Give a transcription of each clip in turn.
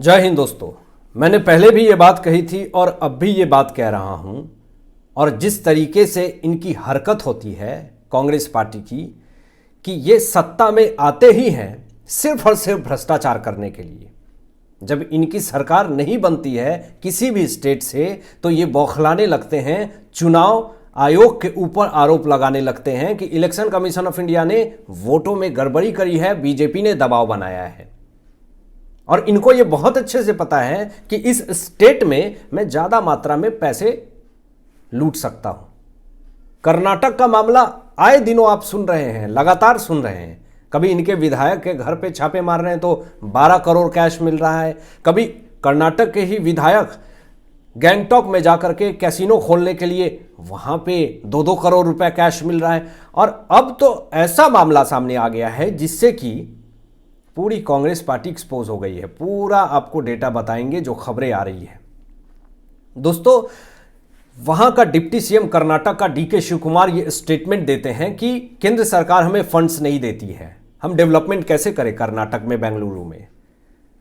जय हिंद दोस्तों। मैंने पहले भी ये बात कही थी और अब भी ये बात कह रहा हूं, और जिस तरीके से इनकी हरकत होती है कांग्रेस पार्टी की कि ये सत्ता में आते ही हैं सिर्फ और सिर्फ भ्रष्टाचार करने के लिए। जब इनकी सरकार नहीं बनती है किसी भी स्टेट से तो ये बौखलाने लगते हैं, चुनाव आयोग के ऊपर आरोप लगाने लगते हैं कि इलेक्शन कमीशन ऑफ इंडिया ने वोटों में गड़बड़ी करी है, बीजेपी ने दबाव बनाया है। और इनको ये बहुत अच्छे से पता है कि इस स्टेट में मैं ज्यादा मात्रा में पैसे लूट सकता हूं। कर्नाटक का मामला आए दिनों आप सुन रहे हैं, लगातार सुन रहे हैं। कभी इनके विधायक के घर पे छापे मार रहे हैं तो 12 करोड़ कैश मिल रहा है, कभी कर्नाटक के ही विधायक गैंगटॉक में जाकर के कैसीनो खोलने के लिए वहां पे 2-2 करोड़ रुपए कैश मिल रहा है। और अब तो ऐसा मामला सामने आ गया है जिससे कि पूरी कांग्रेस पार्टी एक्सपोज हो गई है। पूरा आपको डेटा बताएंगे जो खबरें आ रही है। दोस्तों, वहां का डिप्टी सीएम कर्नाटक का डीके शिव कुमार ये स्टेटमेंट देते हैं कि केंद्र सरकार हमें फंड्स नहीं देती है, हम डेवलपमेंट कैसे करें कर्नाटक में, बेंगलुरु में।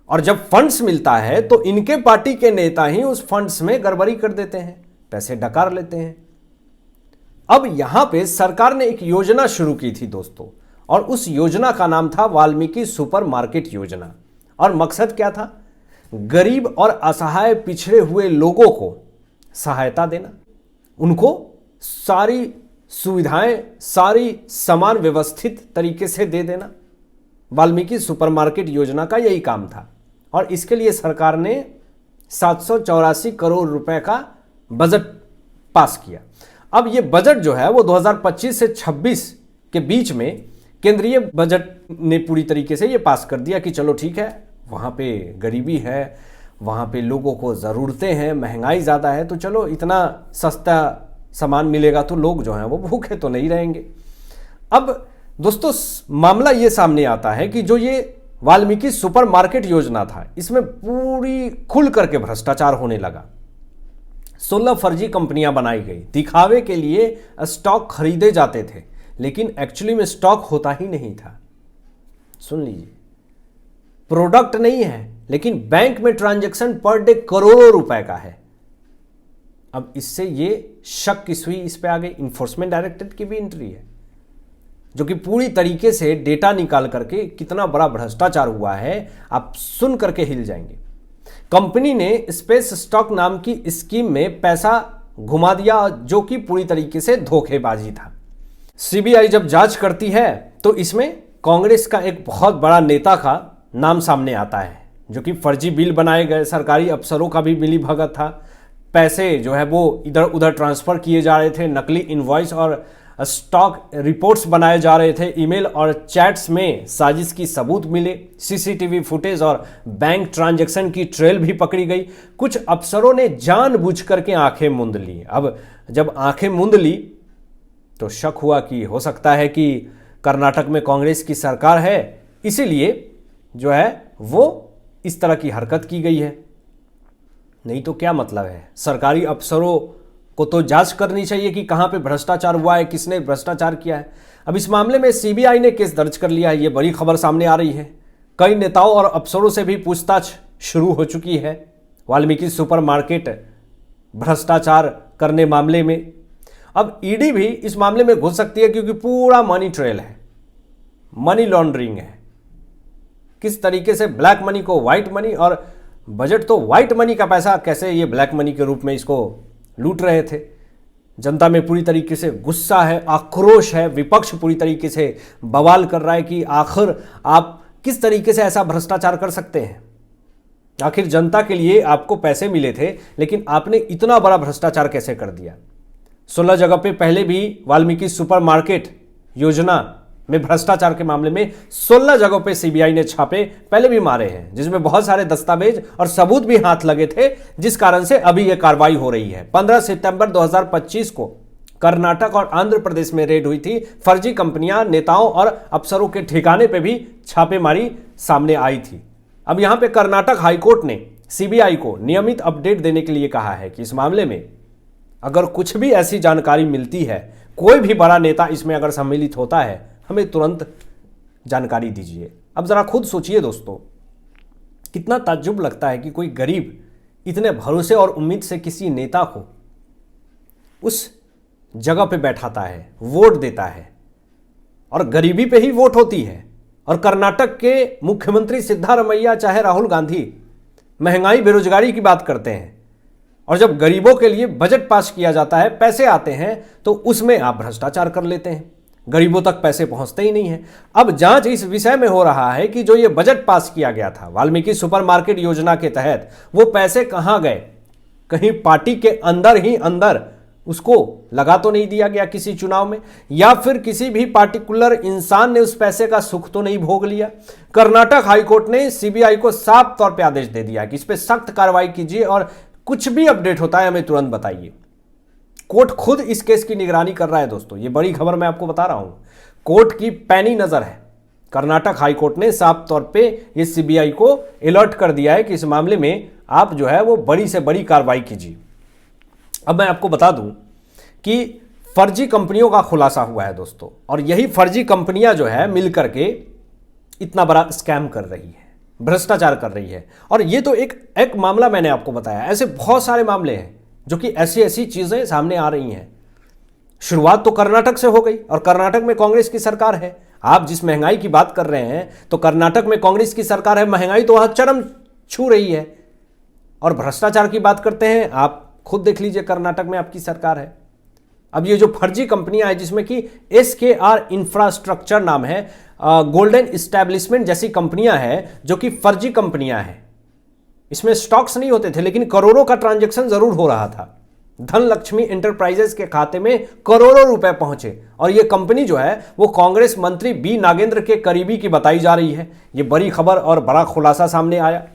और जब फंड्स मिलता है तो इनके पार्टी के नेता ही उस फंड्स में गड़बड़ी कर देते हैं, पैसे डकार लेते हैं। अब यहां पे सरकार ने एक योजना शुरू की थी दोस्तों, और उस योजना का नाम था वाल्मीकि सुपर मार्केट योजना। और मकसद क्या था? गरीब और असहाय पिछड़े हुए लोगों को सहायता देना, उनको सारी सुविधाएं, सारी सामान व्यवस्थित तरीके से दे देना। वाल्मीकि सुपर मार्केट योजना का यही काम था। और इसके लिए सरकार ने 784 करोड़ रुपए का बजट पास किया। अब ये बजट जो है वो 2025 से 26 के बीच में केंद्रीय बजट ने पूरी तरीके से ये पास कर दिया कि चलो ठीक है, वहाँ पे गरीबी है, वहाँ पे लोगों को ज़रूरतें हैं, महंगाई ज़्यादा है, तो चलो इतना सस्ता सामान मिलेगा तो लोग जो हैं वो भूखे तो नहीं रहेंगे। अब दोस्तों, मामला ये सामने आता है कि जो ये वाल्मीकि सुपर मार्केट योजना था, इसमें पूरी खुल करके भ्रष्टाचार होने लगा। 16 फर्जी कंपनियां बनाई गई, दिखावे के लिए स्टॉक खरीदे जाते थे, लेकिन एक्चुअली में स्टॉक होता ही नहीं था। सुन लीजिए, प्रोडक्ट नहीं है लेकिन बैंक में ट्रांजैक्शन पर डे करोड़ों रुपए का है। अब इससे ये शक किस हुई, इस पे आ गई इन्फोर्समेंट डायरेक्टरेट की भी एंट्री है, जो कि पूरी तरीके से डेटा निकाल करके कितना बड़ा भ्रष्टाचार हुआ है आप सुन करके हिल जाएंगे। कंपनी ने स्पेस स्टॉक नाम की स्कीम में पैसा घुमा दिया, जो कि पूरी तरीके से धोखेबाजी था। सीबीआई जब जांच करती है तो इसमें कांग्रेस का एक बहुत बड़ा नेता का नाम सामने आता है, जो कि फर्जी बिल बनाए गए, सरकारी अफसरों का भी मिली भगत था, पैसे जो है वो इधर उधर ट्रांसफर किए जा रहे थे, नकली इनवॉइस और स्टॉक रिपोर्ट्स बनाए जा रहे थे, ईमेल और चैट्स में साजिश की सबूत मिले, सीसीटीवी फुटेज और बैंक ट्रांजैक्शन की ट्रेल भी पकड़ी गई। कुछ अफसरों ने जानबूझ करके आंखें मूंद ली। अब जब आंखें मूंद ली तो शक हुआ कि हो सकता है कि कर्नाटक में कांग्रेस की सरकार है, इसीलिए जो है वो इस तरह की हरकत की गई है। नहीं तो क्या मतलब है? सरकारी अफसरों को तो जांच करनी चाहिए कि कहां पे भ्रष्टाचार हुआ है, किसने भ्रष्टाचार किया है। अब इस मामले में सीबीआई ने केस दर्ज कर लिया है, ये बड़ी खबर सामने आ रही है। कई नेताओं और अफसरों से भी पूछताछ शुरू हो चुकी है वाल्मीकि सुपर मार्केट भ्रष्टाचार करने मामले में। अब ईडी भी इस मामले में घुस सकती है, क्योंकि पूरा मनी ट्रेल है, मनी लॉन्ड्रिंग है, किस तरीके से ब्लैक मनी को व्हाइट मनी, और बजट तो व्हाइट मनी का पैसा कैसे ये ब्लैक मनी के रूप में इसको लूट रहे थे। जनता में पूरी तरीके से गुस्सा है, आक्रोश है, विपक्ष पूरी तरीके से बवाल कर रहा है कि आखिर आप किस तरीके से ऐसा भ्रष्टाचार कर सकते हैं। आखिर जनता के लिए आपको पैसे मिले थे, लेकिन आपने इतना बड़ा भ्रष्टाचार कैसे कर दिया। 16 जगह पे पहले भी वाल्मीकि सुपर मार्केट योजना में भ्रष्टाचार के मामले में 16 जगहों पे सीबीआई ने छापे पहले भी मारे हैं, जिसमें बहुत सारे दस्तावेज और सबूत भी हाथ लगे थे, जिस कारण से अभी यह कार्रवाई हो रही है। 15 सितंबर 2025 को कर्नाटक और आंध्र प्रदेश में रेड हुई थी। फर्जी कंपनियां, नेताओं और अफसरों के ठिकाने पे भी छापेमारी सामने आई थी। अब यहां पे कर्नाटक हाईकोर्ट ने सीबीआई को नियमित अपडेट देने के लिए कहा है कि इस मामले में अगर कुछ भी ऐसी जानकारी मिलती है, कोई भी बड़ा नेता इसमें अगर सम्मिलित होता है, हमें तुरंत जानकारी दीजिए। अब जरा खुद सोचिए दोस्तों, कितना ताज्जुब लगता है कि कोई गरीब इतने भरोसे और उम्मीद से किसी नेता को उस जगह पे बैठाता है, वोट देता है, और गरीबी पे ही वोट होती है। और कर्नाटक के मुख्यमंत्री सिद्धारमैया चाहे राहुल गांधी महंगाई बेरोजगारी की बात करते हैं, और जब गरीबों के लिए बजट पास किया जाता है, पैसे आते हैं, तो उसमें आप भ्रष्टाचार कर लेते हैं, गरीबों तक पैसे पहुंचते ही नहीं है। अब जांच इस विषय में हो रहा है कि जो ये बजट पास किया गया था वाल्मीकि सुपरमार्केट योजना के तहत, वो पैसे कहां गए? कहीं पार्टी के अंदर ही अंदर उसको लगा तो नहीं दिया गया किसी चुनाव में, या फिर किसी भी पार्टिकुलर इंसान ने उस पैसे का सुख तो नहीं भोग लिया? कर्नाटक हाईकोर्ट ने सीबीआई को साफ तौर पे आदेश दे दिया कि इस पे सख्त कार्रवाई कीजिए और कुछ भी अपडेट होता है हमें तुरंत बताइए। कोर्ट खुद इस केस की निगरानी कर रहा है दोस्तों, ये बड़ी खबर मैं आपको बता रहा हूं। कोर्ट की पैनी नजर है। कर्नाटक हाईकोर्ट ने साफ तौर पे ये सीबीआई को अलर्ट कर दिया है कि इस मामले में आप जो है वो बड़ी से बड़ी कार्रवाई कीजिए। अब मैं आपको बता दूं कि फर्जी कंपनियों का खुलासा हुआ है दोस्तों, और यही फर्जी कंपनियां जो है मिलकर के इतना बड़ा स्कैम कर रही है, भ्रष्टाचार कर रही है। और ये तो एक मामला मैंने आपको बताया, ऐसे बहुत सारे मामले हैं जो कि ऐसी ऐसी चीजें सामने आ रही हैं। शुरुआत तो कर्नाटक से हो गई, और कर्नाटक में कांग्रेस की सरकार है। आप जिस महंगाई की बात कर रहे हैं, तो कर्नाटक में कांग्रेस की सरकार है, महंगाई तो वहां चरम छू रही है। और भ्रष्टाचार की बात करते हैं, आप खुद देख लीजिए, कर्नाटक में आपकी सरकार है। अब ये जो फर्जी कंपनियां हैं, जिसमें कि SKR इंफ्रास्ट्रक्चर नाम है, गोल्डन इस्टेब्लिशमेंट जैसी कंपनियां हैं जो कि फर्जी कंपनियां हैं। इसमें स्टॉक्स नहीं होते थे, लेकिन करोड़ों का ट्रांजैक्शन जरूर हो रहा था। धनलक्ष्मी एंटरप्राइजेस के खाते में करोड़ों रुपए पहुंचे, और यह कंपनी जो है वो कांग्रेस मंत्री बी नागेंद्र के करीबी की बताई जा रही है। यह बड़ी खबर और बड़ा खुलासा सामने आया।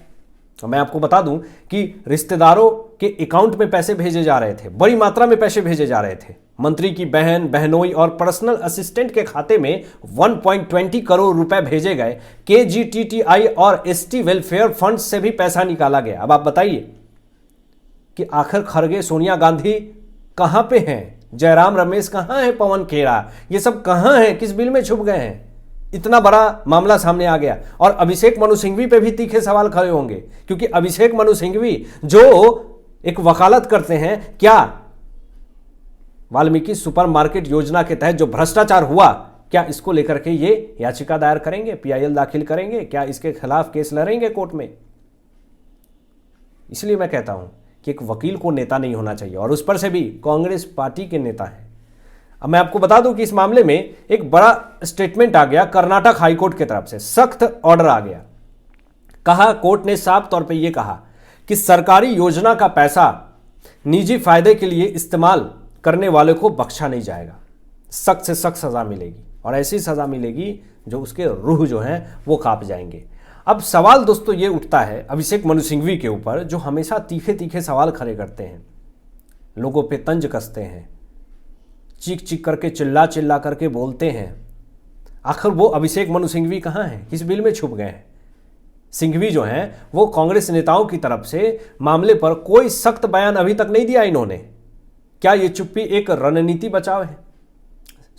तो मैं आपको बता दूं कि रिश्तेदारों के अकाउंट में पैसे भेजे जा रहे थे, बड़ी मात्रा में पैसे भेजे जा रहे थे। मंत्री की बहन, बहनोई और पर्सनल असिस्टेंट के खाते में 1.20 करोड़ रुपए भेजे गए। KGTTI और ST वेलफेयर फंड से भी पैसा निकाला गया। अब आप बताइए कि आखिर खड़गे सोनिया गांधी कहां पे हैं? जयराम रमेश कहां है? पवन खेड़ा, ये सब कहां हैं? किस बिल में छुप गए हैं? इतना बड़ा मामला सामने आ गया। और अभिषेक मनु सिंघवी पे भी तीखे सवाल खड़े होंगे, क्योंकि अभिषेक मनु सिंघवी जो एक वकालत करते हैं, क्या वाल्मीकि सुपरमार्केट योजना के तहत जो भ्रष्टाचार हुआ, क्या इसको लेकर के ये याचिका दायर करेंगे, PIL दाखिल करेंगे? क्या इसके खिलाफ केस लड़ेंगे कोर्ट में? इसलिए मैं कहता हूं कि एक वकील को नेता नहीं होना चाहिए, और उस पर से भी कांग्रेस पार्टी के नेता हैं। अब मैं आपको बता दूं कि इस मामले में एक बड़ा स्टेटमेंट आ गया कर्नाटक हाईकोर्ट की तरफ से, सख्त ऑर्डर आ गया। कहा, कोर्ट ने साफ तौर पे यह कहा कि सरकारी योजना का पैसा निजी फायदे के लिए इस्तेमाल करने वाले को बख्शा नहीं जाएगा। सख्त से सख्त सजा मिलेगी, और ऐसी सजा मिलेगी जो उसके रूह जो हैं वो कांप जाएंगे। अब सवाल दोस्तों ये उठता है अभिषेक मनु सिंघवी के ऊपर, जो हमेशा तीखे तीखे सवाल खड़े करते हैं, लोगों पे तंज कसते हैं, चीख चीख करके चिल्ला चिल्ला करके बोलते हैं। आखिर वो अभिषेक मनु सिंघवी कहाँ हैं? किस बिल में छुप गए हैं? सिंघवी जो हैं वो कांग्रेस नेताओं की तरफ से मामले पर कोई सख्त बयान अभी तक नहीं दिया इन्होंने। क्या ये चुप्पी एक रणनीति बचाव है?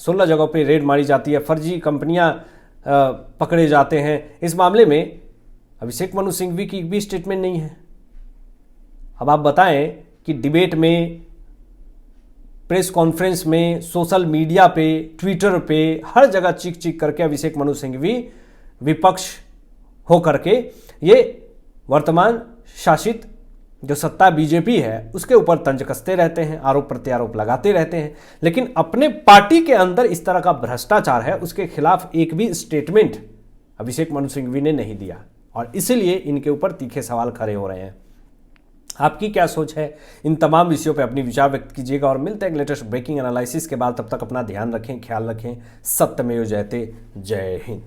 16 जगहों पे रेड मारी जाती है, फर्जी कंपनियां पकड़े जाते हैं। इस मामले में अभिषेक मनु सिंघवी की भी स्टेटमेंट नहीं है। अब आप बताएं कि डिबेट में, प्रेस कॉन्फ्रेंस में, सोशल मीडिया पे, ट्विटर पे, हर जगह चीख चीख करके अभिषेक मनु सिंघवी विपक्ष हो करके ये वर्तमान शासित जो सत्ता बीजेपी है उसके ऊपर तंज कसते रहते हैं, आरोप प्रत्यारोप लगाते रहते हैं। लेकिन अपने पार्टी के अंदर इस तरह का भ्रष्टाचार है, उसके खिलाफ एक भी स्टेटमेंट अभिषेक मनु सिंघवी ने नहीं दिया, और इसीलिए इनके ऊपर तीखे सवाल खड़े हो रहे हैं। आपकी क्या सोच है? इन तमाम विषयों पे अपनी विचार व्यक्त कीजिएगा, और मिलते हैं लेटेस्ट ब्रेकिंग एनालिसिस के बाद। तब तक अपना ध्यान रखें, ख्याल रखें। सत्यमेव जयते। जय हिंद।